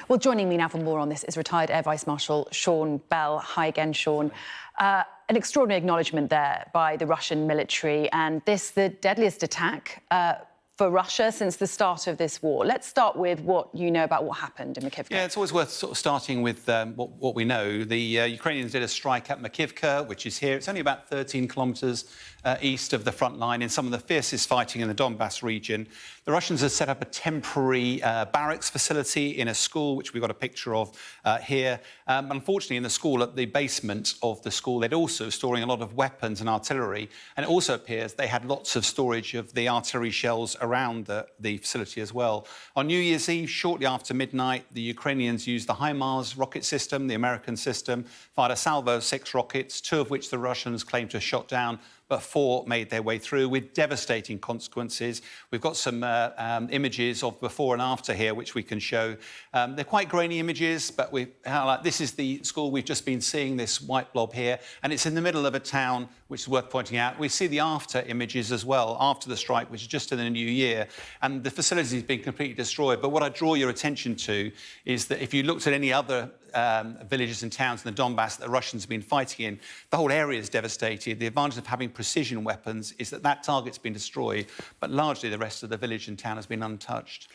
Well, joining me now for more on this is retired Air Vice Marshal Sean Bell. Hi again, Sean. An extraordinary acknowledgement there by the Russian military, and this the deadliest attack for Russia since the start of this war. Let's start with what you know about what happened in Makivka. Yeah, it's always worth sort of starting with what we know. The Ukrainians did a strike at Makivka, which is here. It's only about 13 kilometres east of the front line in some of the fiercest fighting in the Donbass region. The Russians have set up a temporary barracks facility in a school, which we've got a picture of here. Unfortunately, in the school, at the basement of the school, they'd also storing a lot of weapons and artillery. And it also appears they had lots of storage of the artillery shells around the facility as well. On New Year's Eve, shortly after midnight, the Ukrainians used the HIMARS rocket system, the American system, fired a salvo of 6 rockets, 2 of which the Russians claimed to have shot down, but 4 made their way through with devastating consequences. We've got some images of before and after here, which we can show. They're quite grainy images, but this is the school we've just been seeing, this white blob here, and it's in the middle of a town, which is worth pointing out. We see the after images as well, after the strike, which is just in the new year, and the facility has been completely destroyed. But what I draw your attention to is that if you looked at any other villages and towns in the Donbass that the Russians have been fighting in, the whole area is devastated. The advantage of having precision weapons is that that target's been destroyed, but largely the rest of the village and town has been untouched.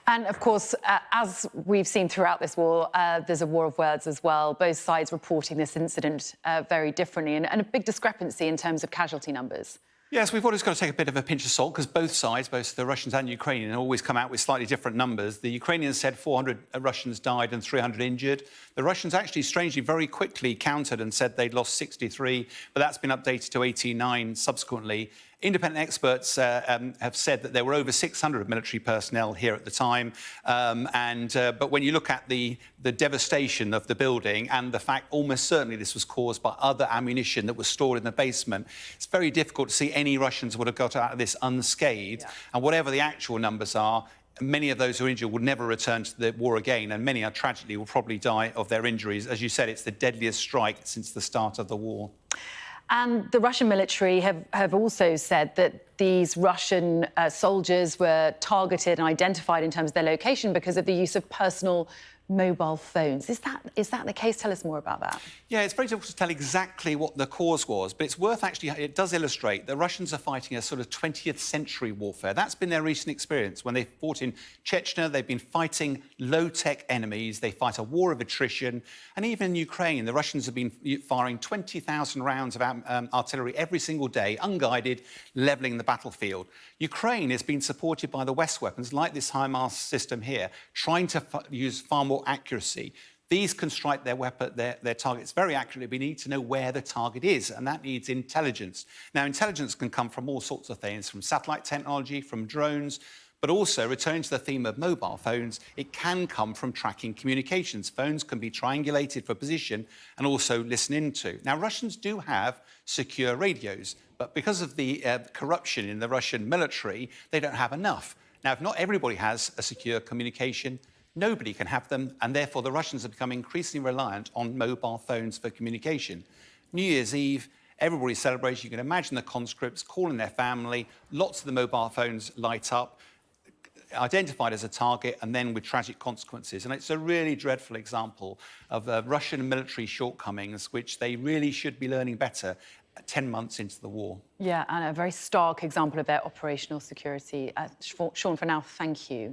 And, of course, as we've seen throughout this war, there's a war of words as well, both sides reporting this incident very differently, and a big discrepancy in terms of casualty numbers. Yes, we've always got to take a bit of a pinch of salt because both sides, both the Russians and Ukrainian, always come out with slightly different numbers. The Ukrainians said 400 Russians died and 300 injured. The Russians actually, strangely, very quickly countered and said they'd lost 63, but that's been updated to 89 subsequently. Independent experts have said that there were over 600 military personnel here at the time. But when you look at the devastation of the building and the fact almost certainly this was caused by other ammunition that was stored in the basement, it's very difficult to see any Russians would have got out of this unscathed. Yeah. And whatever the actual numbers are, many of those who are injured would never return to the war again, and many, tragically, will probably die of their injuries. As you said, it's the deadliest strike since the start of the war. And the Russian military have also said that these Russian soldiers were targeted and identified in terms of their location because of the use of personal mobile phones. Is that the case? Tell us more about that. Yeah, it's very difficult to tell exactly what the cause was, but it's worth actually, it does illustrate that Russians are fighting a sort of 20th century warfare. That's been their recent experience. When they fought in Chechnya, they've been fighting low-tech enemies. They fight a war of attrition. And even in Ukraine, the Russians have been firing 20,000 rounds of artillery every single day, unguided, levelling the battlefield. Ukraine has been supported by the West weapons, like this HIMARS system here, trying to use far more accuracy. These can strike their targets very accurately. We need to know where the target is, and that needs intelligence. Now, intelligence can come from all sorts of things, from satellite technology, from drones, but also, returning to the theme of mobile phones, it can come from tracking communications. Phones can be triangulated for position and also listened into. Now, Russians do have secure radios, but because of the corruption in the Russian military, they don't have enough. Now, if not everybody has a secure communication, nobody can have them, and therefore the Russians have become increasingly reliant on mobile phones for communication. New Year's Eve, everybody celebrates. You can imagine the conscripts calling their family. Lots of the mobile phones light up, identified as a target, and then with tragic consequences. And it's a really dreadful example of Russian military shortcomings, which they really should be learning better 10 months into the war. Yeah, and a very stark example of their operational security. Sean, for now, thank you.